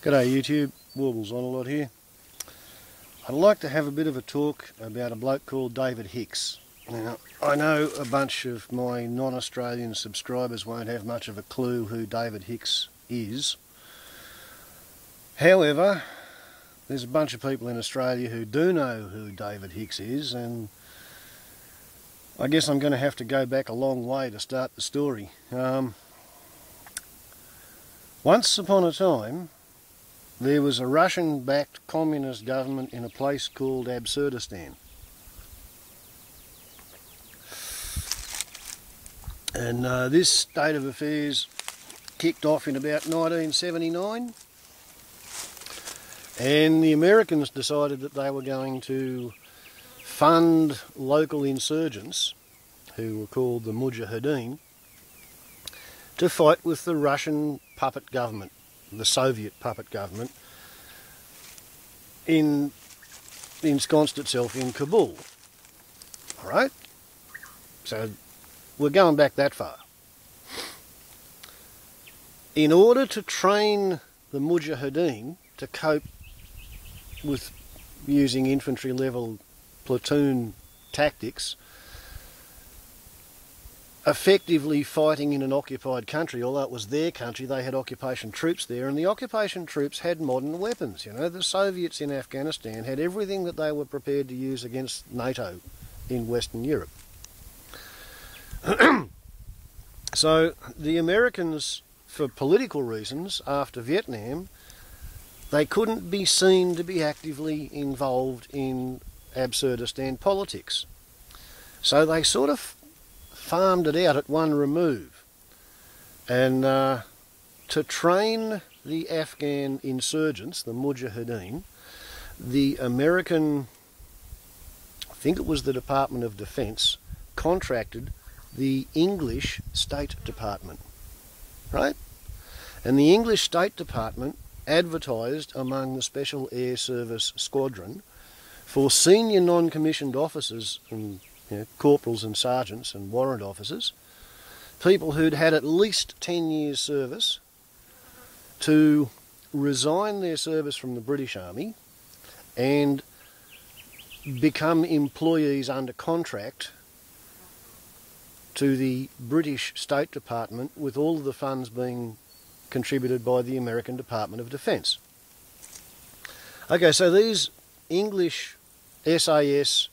G'day YouTube, Warbles on a lot here. I'd like to have a bit of a talk about a bloke called David Hicks. Now, I know a bunch of my non-Australian subscribers won't have much of a clue who David Hicks is. However, there's a bunch of people in Australia who do know who David Hicks is, and I guess I'm going to have to go back a long way to start the story. Once upon a time, there was a Russian-backed communist government in a place called Absurdistan. And this state of affairs kicked off in about 1979. And the Americans decided that they were going to fund local insurgents, who were called the Mujahideen, to fight with the Russian puppet government, the Soviet puppet government, ensconced itself in Kabul. Alright? So we're going back that far. In order to train the Mujahideen to cope with using infantry level platoon tactics, effectively fighting in an occupied country, although it was their country, they had occupation troops there, and the occupation troops had modern weapons. You know, the Soviets in Afghanistan had everything that they were prepared to use against NATO in Western Europe. So the Americans, for political reasons, after Vietnam, they couldn't be seen to be actively involved in Absurdistan politics. So they sort of farmed it out at one remove. And to train the Afghan insurgents, the Mujahideen, the American, I think it was the Department of Defence, contracted the English State Department, right? And the English State Department advertised among the Special Air Service Squadron for senior non-commissioned officers and corporals and sergeants and warrant officers, people who'd had at least 10 years service, to resign their service from the British Army and become employees under contract to the British State Department, with all of the funds being contributed by the American Department of Defence. Okay, so these English SAS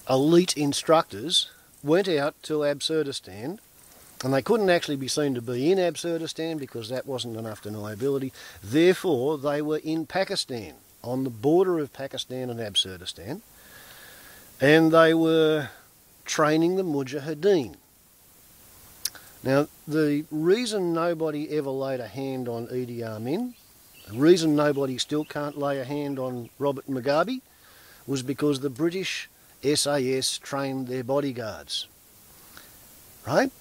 elite instructors went out to Absurdistan, and they couldn't actually be seen to be in Absurdistan because that wasn't enough deniability. Therefore, they were in Pakistan, on the border of Pakistan and Absurdistan, and they were training the Mujahideen. Now, the reason nobody ever laid a hand on Idi Amin, the reason nobody still can't lay a hand on Robert Mugabe, was because the British SAS trained their bodyguards. Right?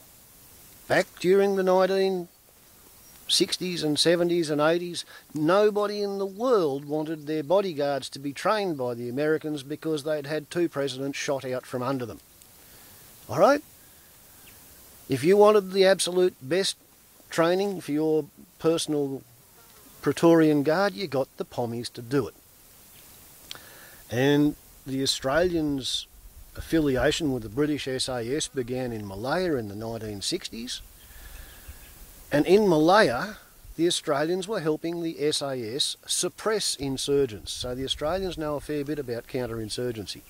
Back during the 1960s and 70s and 80s, nobody in the world wanted their bodyguards to be trained by the Americans because they'd had two presidents shot out from under them. Alright? If you wanted the absolute best training for your personal Praetorian Guard, you got the Pommies to do it. And the Australians' affiliation with the British SAS began in Malaya in the 1960s. And in Malaya, the Australians were helping the SAS suppress insurgents. So the Australians know a fair bit about counterinsurgency.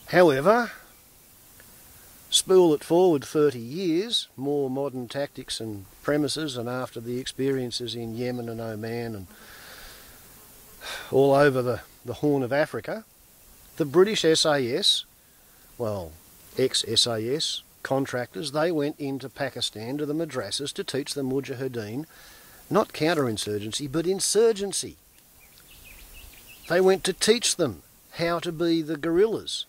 However, spool it forward 30 years, more modern tactics and premises, and after the experiences in Yemen and Oman and all over the Horn of Africa, the British SAS, well, ex-SAS contractors, they went into Pakistan to the madrasas to teach the Mujahideen not counterinsurgency but insurgency. They went to teach them how to be the guerrillas.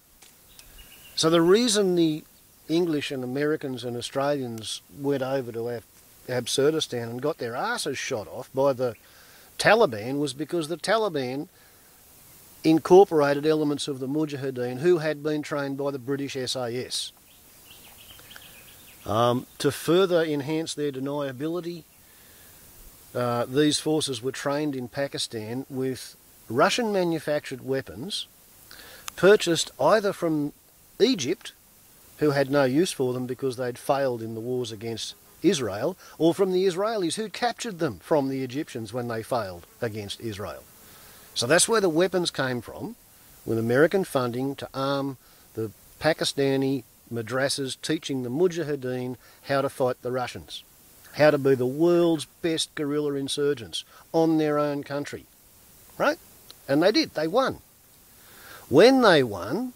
So the reason the English and Americans and Australians went over to Absurdistan and got their asses shot off by the Taliban was because the Taliban incorporated elements of the Mujahideen who had been trained by the British SAS. To further enhance their deniability, these forces were trained in Pakistan with Russian-manufactured weapons purchased either from Egypt, who had no use for them because they'd failed in the wars against Israel, or from the Israelis who captured them from the Egyptians when they failed against Israel. So that's where the weapons came from, with American funding to arm the Pakistani madrasas, teaching the Mujahideen how to fight the Russians, how to be the world's best guerrilla insurgents on their own country, right? And they did, they won. When they won,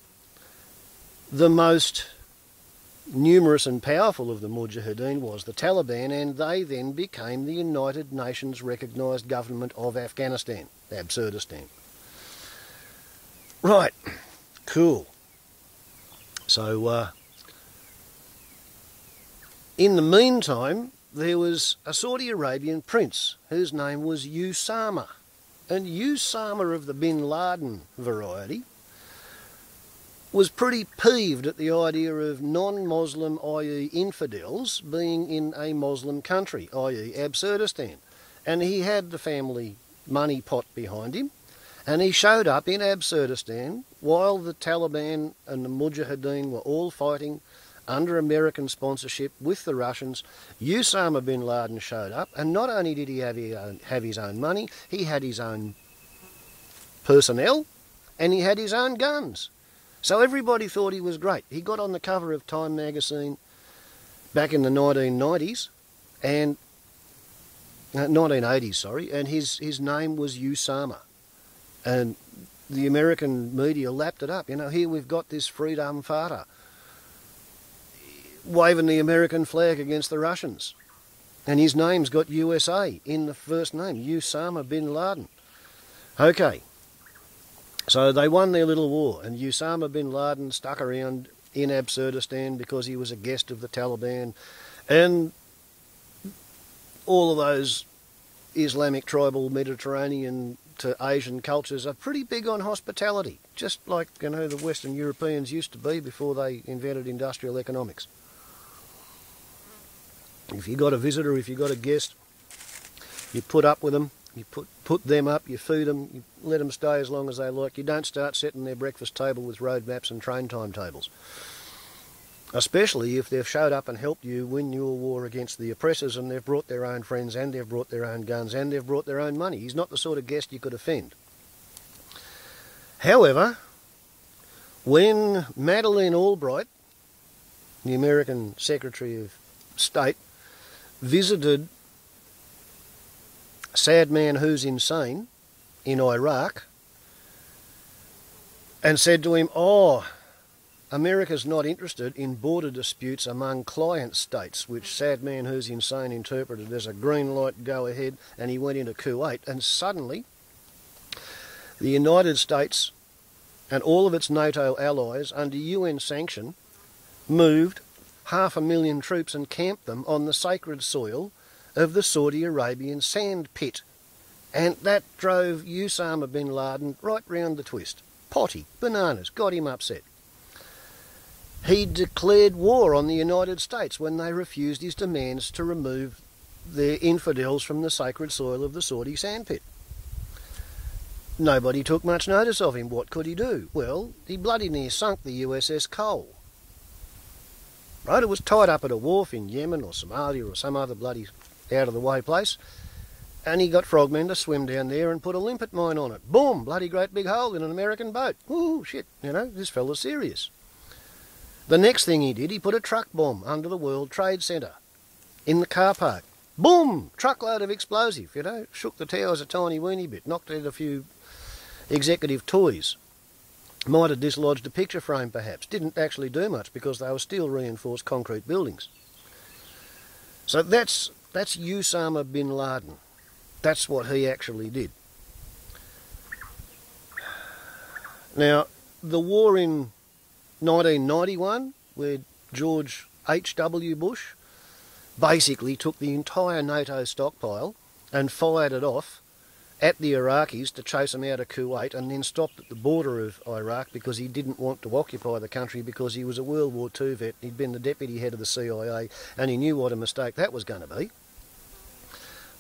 the most numerous and powerful of the Mujahideen was the Taliban, and they then became the United Nations recognised government of Afghanistan, Absurdistan. Right, cool. So, in the meantime, there was a Saudi Arabian prince whose name was Usama. And Usama of the Bin-Laden variety was pretty peeved at the idea of non-Muslim, i.e. infidels, being in a Muslim country, i.e. Absurdistan. And he had the family money pot behind him, and he showed up in Absurdistan while the Taliban and the Mujahideen were all fighting under American sponsorship with the Russians. Usama bin Laden showed up, and not only did he have his own money, he had his own personnel, and he had his own guns. So everybody thought he was great. He got on the cover of Time magazine back in the 1990s, and 1980s, sorry, and his name was Usama. And the American media lapped it up. You know, here we've got this freedom fighter waving the American flag against the Russians. And his name's got USA in the first name, Usama bin Laden. Okay. So they won their little war, and Usama bin Laden stuck around in Absurdistan because he was a guest of the Taliban, and all of those Islamic, tribal, Mediterranean to Asian cultures are pretty big on hospitality, just like, you know, the Western Europeans used to be before they invented industrial economics. If you got a visitor, if you got a guest, you put up with them. You put them up, you feed them, you let them stay as long as they like. You don't start setting their breakfast table with road maps and train timetables. Especially if they've showed up and helped you win your war against the oppressors, and they've brought their own friends, and they've brought their own guns, and they've brought their own money. He's not the sort of guest you could offend. However, when Madeleine Albright, the American Secretary of State, visited Sad Man Who's Insane in Iraq and said to him, "Oh, America's not interested in border disputes among client states," which Sad Man Who's Insane interpreted as a green light, go ahead, and he went into Kuwait, and suddenly the United States and all of its NATO allies under UN sanction moved 500,000 troops and camped them on the sacred soil of the Saudi Arabian sand pit. And that drove Usama bin Laden right round the twist. Potty, bananas, got him upset. He declared war on the United States when they refused his demands to remove their infidels from the sacred soil of the Saudi sandpit. Nobody took much notice of him. What could he do? Well, he bloody near sunk the USS Cole. Right, it was tied up at a wharf in Yemen or Somalia or some other bloody out-of-the-way place, and he got frogmen to swim down there and put a limpet mine on it. Boom! Bloody great big hole in an American boat. Ooh, shit, you know, this fella's serious. The next thing he did, he put a truck bomb under the World Trade Center in the car park. Boom! Truckload of explosive, you know, shook the towers a tiny weeny bit, knocked out a few executive toys. Might have dislodged a picture frame perhaps. Didn't actually do much because they were steel reinforced concrete buildings. So that's Usama bin Laden. That's what he actually did. Now, the war in 1991, where George H.W. Bush basically took the entire NATO stockpile and fired it off at the Iraqis to chase them out of Kuwait, and then stopped at the border of Iraq because he didn't want to occupy the country because he was a World War II vet, he'd been the deputy head of the CIA, and he knew what a mistake that was going to be.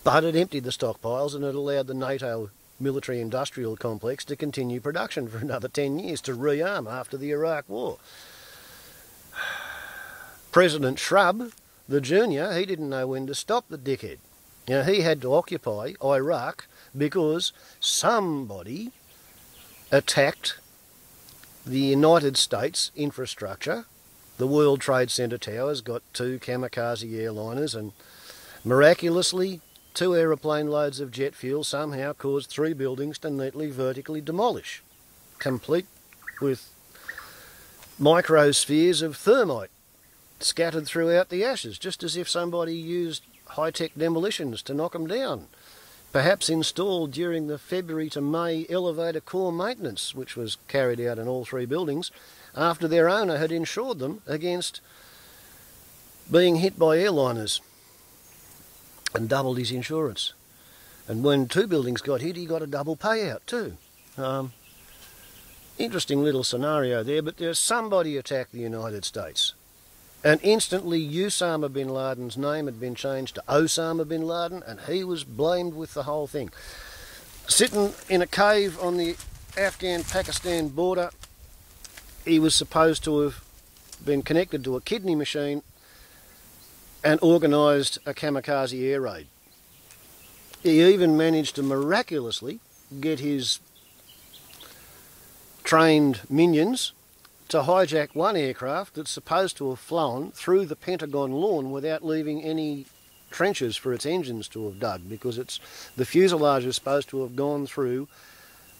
But it emptied the stockpiles and it allowed the NATO military-industrial complex to continue production for another 10 years to rearm after the Iraq War. President Shrub, the junior, he didn't know when to stop the dickhead. Now, he had to occupy Iraq because somebody attacked the United States infrastructure. The World Trade Center towers got 2 kamikaze airliners, and miraculously 2 aeroplane loads of jet fuel somehow caused 3 buildings to neatly vertically demolish, complete with microspheres of thermite scattered throughout the ashes, just as if somebody used high-tech demolitions to knock them down, perhaps installed during the February to May elevator core maintenance, which was carried out in all 3 buildings after their owner had insured them against being hit by airliners and doubled his insurance. And when 2 buildings got hit, he got a double payout too. Interesting little scenario there, but there's somebody attacked the United States. And instantly Usama bin Laden's name had been changed to Osama bin Laden, and he was blamed with the whole thing. Sitting in a cave on the Afghan-Pakistan border, he was supposed to have been connected to a kidney machine and organised a kamikaze air raid. He even managed to miraculously get his trained minions to hijack one aircraft that's supposed to have flown through the Pentagon lawn without leaving any trenches for its engines to have dug, because the fuselage is supposed to have gone through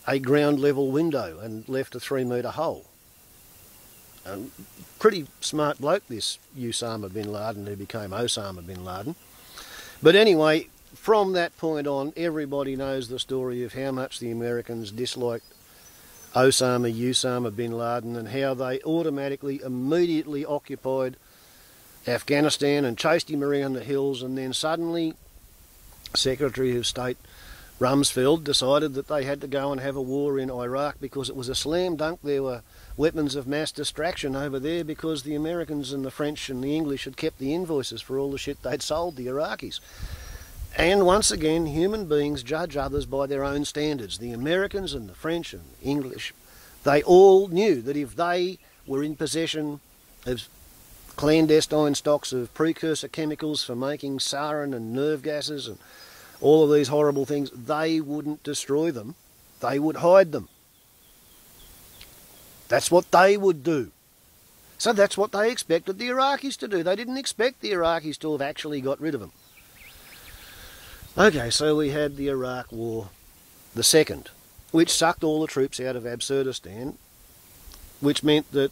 a ground level window and left a 3-metre hole. Pretty smart bloke, this Usama bin Laden, who became Osama bin Laden. But anyway, from that point on, everybody knows the story of how much the Americans disliked Usama bin Laden, and how they automatically, immediately occupied Afghanistan and chased him around the hills, and then suddenly Secretary of State Rumsfeld decided that they had to go and have a war in Iraq because it was a slam dunk. There were weapons of mass destruction over there because the Americans and the French and the English had kept the invoices for all the shit they'd sold the Iraqis. And once again, human beings judge others by their own standards. The Americans and the French and the English, they all knew that if they were in possession of clandestine stocks of precursor chemicals for making sarin and nerve gases and all of these horrible things, they wouldn't destroy them, they would hide them. That's what they would do. So that's what they expected the Iraqis to do. They didn't expect the Iraqis to have actually got rid of them. Okay, so we had the Iraq War, the second, which sucked all the troops out of Absurdistan, which meant that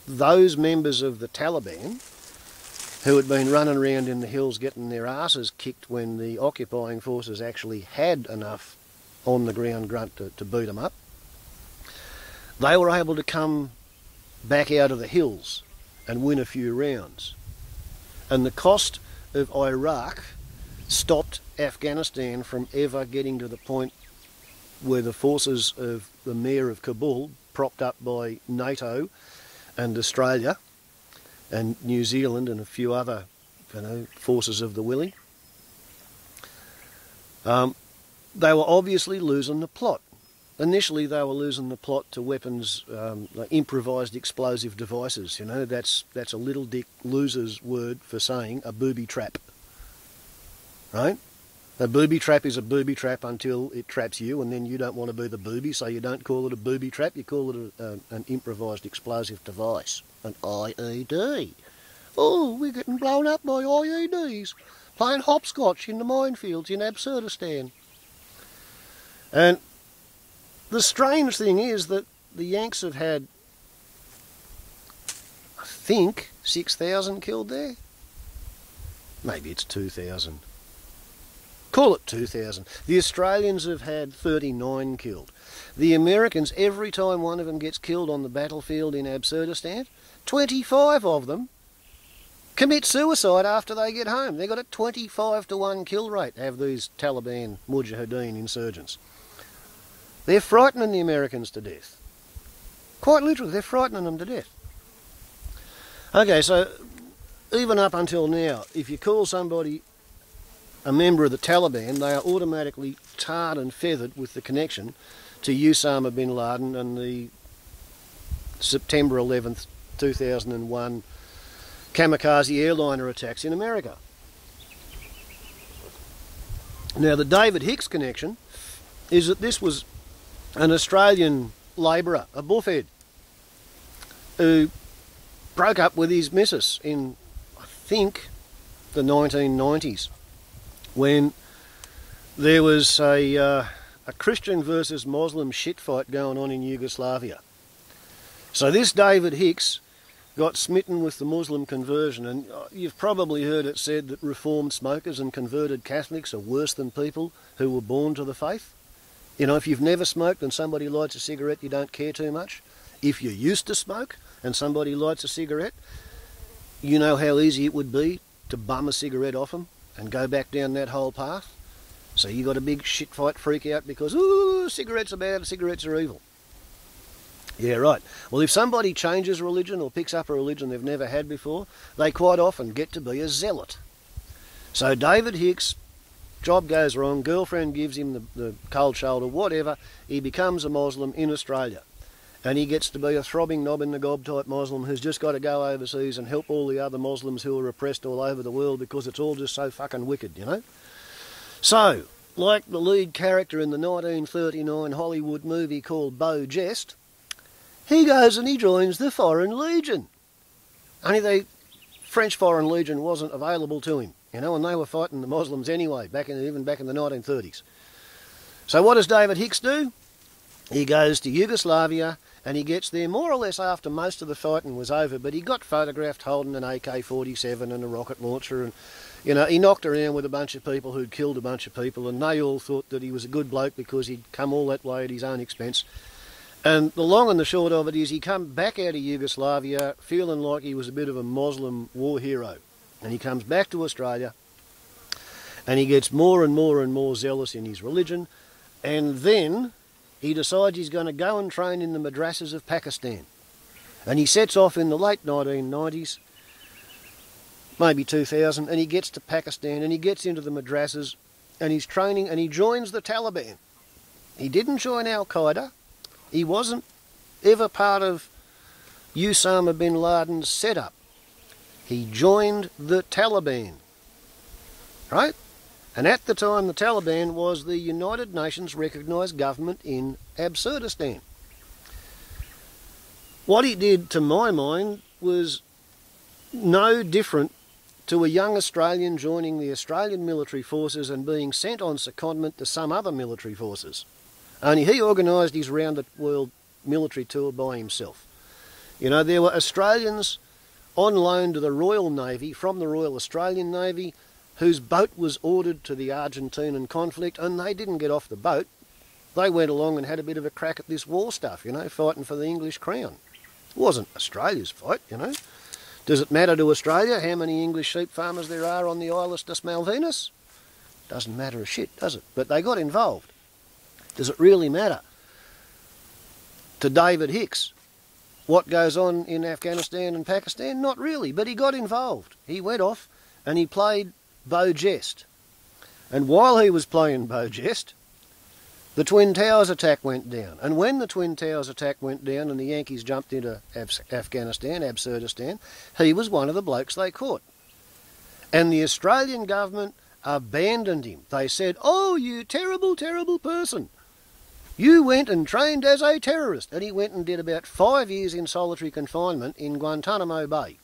those members of the Taliban who had been running around in the hills getting their asses kicked when the occupying forces actually had enough on-the-ground grunt to beat them up, they were able to come back out of the hills and win a few rounds. And the cost of Iraq stopped Afghanistan from ever getting to the point where the forces of the Mayor of Kabul, propped up by NATO and Australia and New Zealand and a few other forces of the willing, they were obviously losing the plot. Initially they were losing the plot to weapons, like improvised explosive devices. That's a little dick loser's word for saying a booby trap. Right? A booby trap is a booby trap until it traps you, and then you don't want to be the booby, so you don't call it a booby trap, you call it an improvised explosive device, an IED. Oh, we're getting blown up by IEDs, playing hopscotch in the minefields in Absurdistan. And the strange thing is that the Yanks have had, I think, 6,000 killed there. Maybe it's 2,000. Call it 2,000. The Australians have had 39 killed. The Americans, every time one of them gets killed on the battlefield in Absurdistan, 25 of them commit suicide after they get home. They've got a 25-to-1 kill rate, have these Taliban Mujahideen insurgents. They're frightening the Americans to death. Quite literally, they're frightening them to death. Okay, so even up until now, if you call somebody a member of the Taliban, they are automatically tarred and feathered with the connection to Usama bin Laden and the September 11th, 2001 kamikaze airliner attacks in America. Now, the David Hicks connection is that this was an Australian labourer, a buffhead, who broke up with his missus in, I think, the 1990s, when there was a Christian versus Muslim shitfight going on in Yugoslavia. So this David Hicks got smitten with the Muslim conversion, and you've probably heard it said that reformed smokers and converted Catholics are worse than people who were born to the faith. You know, if you've never smoked and somebody lights a cigarette, you don't care too much. If you used to smoke and somebody lights a cigarette, you know how easy it would be to bum a cigarette off them and go back down that whole path. So you got a big shit fight freak out because, ooh, cigarettes are bad, cigarettes are evil. Yeah, right. Well, if somebody changes religion or picks up a religion they've never had before, they quite often get to be a zealot. So David Hicks, job goes wrong, girlfriend gives him the cold shoulder, whatever, he becomes a Muslim in Australia. And he gets to be a throbbing knob in the gob type Muslim who's just got to go overseas and help all the other Muslims who are oppressed all over the world because it's all just so fucking wicked, you know? So, like the lead character in the 1939 Hollywood movie called Beau, he goes and he joins the Foreign Legion. Only the French Foreign Legion wasn't available to him, you know, and they were fighting the Muslims anyway, even back in the 1930s. So what does David Hicks do? He goes to Yugoslavia and he gets there more or less after most of the fighting was over, but he got photographed holding an AK-47 and a rocket launcher, and, you know, he knocked around with a bunch of people who'd killed a bunch of people, and they all thought that he was a good bloke because he'd come all that way at his own expense. And the long and the short of it is he come back out of Yugoslavia feeling like he was a bit of a Muslim war hero. And he comes back to Australia and he gets more and more and more zealous in his religion, and then he decides he's going to go and train in the madrasas of Pakistan. And he sets off in the late 1990s, maybe 2000, and he gets to Pakistan and he gets into the madrasas and he's training and he joins the Taliban. He didn't join Al-Qaeda. He wasn't ever part of Usama bin Laden's setup. He joined the Taliban, right? And at the time, the Taliban was the United Nations recognised government in Absurdistan. What he did, to my mind, was no different to a young Australian joining the Australian military forces and being sent on secondment to some other military forces. Only he organised his round-the-world military tour by himself. You know, there were Australians on loan to the Royal Navy from the Royal Australian Navy whose boat was ordered to the Argentinian conflict, and they didn't get off the boat. They went along and had a bit of a crack at this war stuff, you know, fighting for the English crown. It wasn't Australia's fight, you know. Does it matter to Australia how many English sheep farmers there are on the Islas de Malvinas? Doesn't matter a shit, does it? But they got involved. Does it really matter to David Hicks what goes on in Afghanistan and Pakistan? Not really, but he got involved. He went off and he played Beau. And while he was playing Beau, the Twin Towers attack went down. And when the Twin Towers attack went down and the Yankees jumped into Afghanistan, Absurdistan, he was one of the blokes they caught. And the Australian government abandoned him. They said, "Oh, you terrible, terrible person. You went and trained as a terrorist." And he went and did about 5 years in solitary confinement in Guantanamo Bay.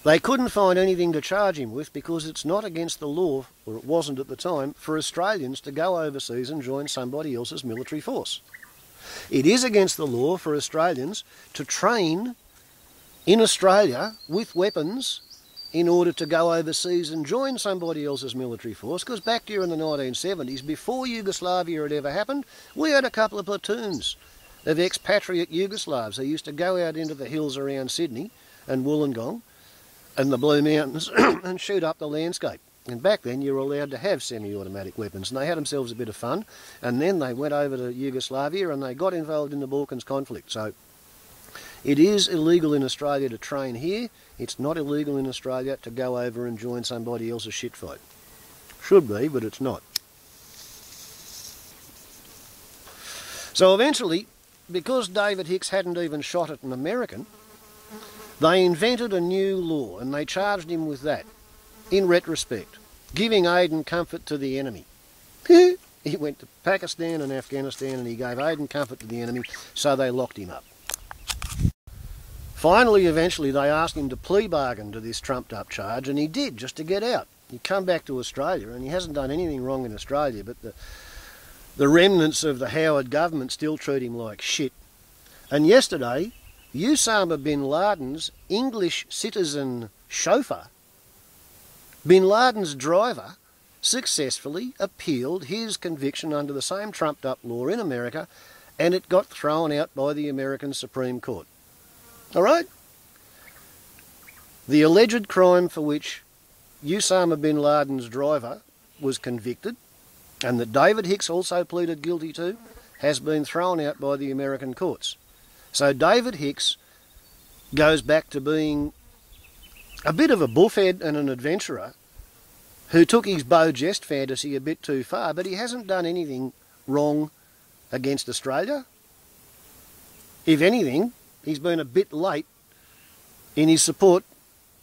They couldn't find anything to charge him with because it's not against the law, or it wasn't at the time, for Australians to go overseas and join somebody else's military force. It is against the law for Australians to train in Australia with weapons in order to go overseas and join somebody else's military force, because back during the 1970s, before Yugoslavia had ever happened, we had a couple of platoons of expatriate Yugoslavs who used to go out into the hills around Sydney and Wollongong and the Blue Mountains and shoot up the landscape. And back then you were allowed to have semi-automatic weapons, and they had themselves a bit of fun, and then they went over to Yugoslavia and they got involved in the Balkans conflict. So it is illegal in Australia to train here. It's not illegal in Australia to go over and join somebody else's shit fight. Should be, but it's not. So eventually, because David Hicks hadn't even shot at an American, they invented a new law and they charged him with that, in retrospect, giving aid and comfort to the enemy. He went to Pakistan and Afghanistan and he gave aid and comfort to the enemy, so they locked him up. Finally, eventually, they asked him to plea bargain to this trumped-up charge, and he did, just to get out. He come back to Australia, and he hasn't done anything wrong in Australia, but the remnants of the Howard government still treat him like shit. And yesterday, Usama Bin-Laden's English citizen chauffeur, Bin-Laden's driver, successfully appealed his conviction under the same trumped-up law in America, and it got thrown out by the American Supreme Court. All right? The alleged crime for which Usama Bin Laden's driver was convicted, and that David Hicks also pleaded guilty to, has been thrown out by the American courts. So David Hicks goes back to being a bit of a buffhead and an adventurer who took his Beau jest fantasy a bit too far, but he hasn't done anything wrong against Australia. If anything, he's been a bit late in his support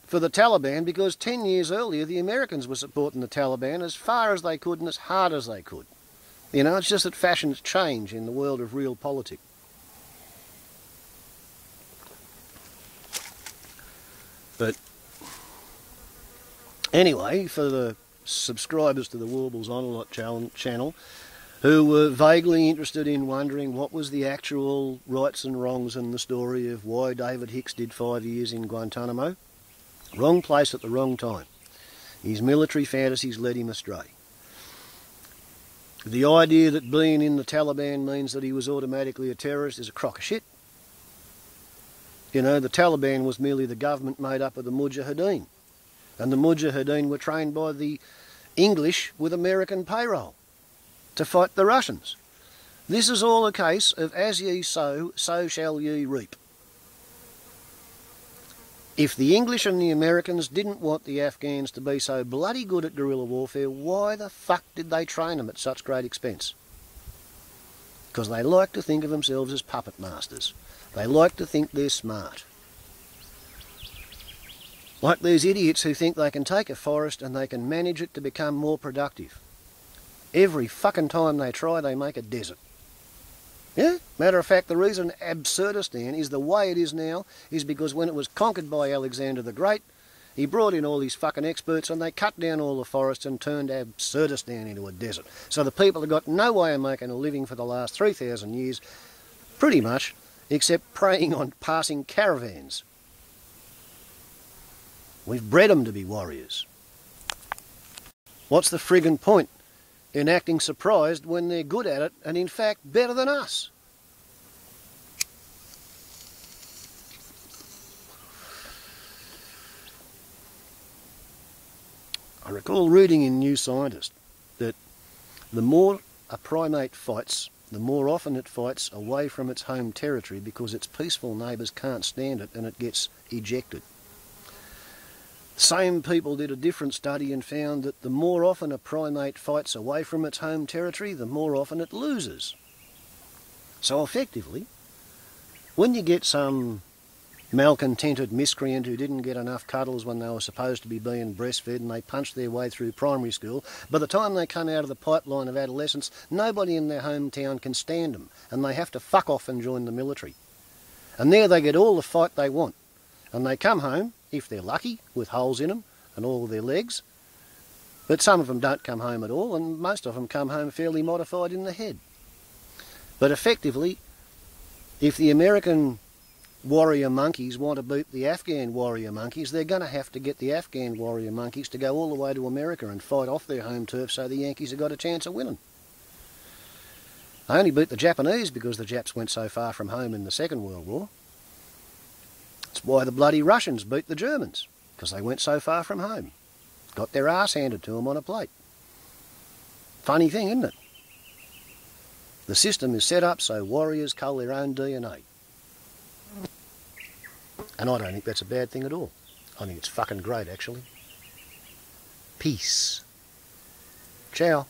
for the Taliban, because 10 years earlier the Americans were supporting the Taliban as far as they could and as hard as they could. You know, it's just that fashions change in the world of real politics. But anyway, for the subscribers to the Warbles On A Lot channel, who were vaguely interested in wondering what was the actual rights and wrongs in the story of why David Hicks did 5 years in Guantanamo, wrong place at the wrong time. His military fantasies led him astray. The idea that being in the Taliban means that he was automatically a terrorist is a crock of shit. You know, the Taliban was merely the government made up of the Mujahideen, and the Mujahideen were trained by the English with American payroll to fight the Russians. This is all a case of as ye sow, so shall ye reap. If the English and the Americans didn't want the Afghans to be so bloody good at guerrilla warfare, why the fuck did they train them at such great expense? Because they like to think of themselves as puppet masters. They like to think they're smart. Like these idiots who think they can take a forest and they can manage it to become more productive. Every fucking time they try, they make a desert. Yeah? Matter of fact, the reason Absurdistan is the way it is now is because when it was conquered by Alexander the Great, he brought in all these fucking experts and they cut down all the forests and turned Absurdistan into a desert. So the people have got no way of making a living for the last 3,000 years, pretty much, except preying on passing caravans. We've bred them to be warriors. What's the friggin' point in acting surprised when they're good at it and in fact better than us? I recall reading in New Scientist that the more a primate fights, the more often it fights away from its home territory because its peaceful neighbours can't stand it and it gets ejected. Same people did a different study and found that the more often a primate fights away from its home territory, the more often it loses. So effectively, when you get some malcontented miscreant who didn't get enough cuddles when they were supposed to be being breastfed and they punched their way through primary school, by the time they come out of the pipeline of adolescence, nobody in their hometown can stand them and they have to fuck off and join the military. And there they get all the fight they want. And they come home, if they're lucky, with holes in them and all of their legs. But some of them don't come home at all, and most of them come home fairly modified in the head. But effectively, if the American warrior monkeys want to beat the Afghan warrior monkeys, they're going to have to get the Afghan warrior monkeys to go all the way to America and fight off their home turf so the Yankees have got a chance of winning. They only beat the Japanese because the Japs went so far from home in the Second World War. That's why the bloody Russians beat the Germans, because they went so far from home. Got their arse handed to them on a plate. Funny thing, isn't it? The system is set up so warriors cull their own DNA. And I don't think that's a bad thing at all. I think it's fucking great, actually. Peace. Ciao.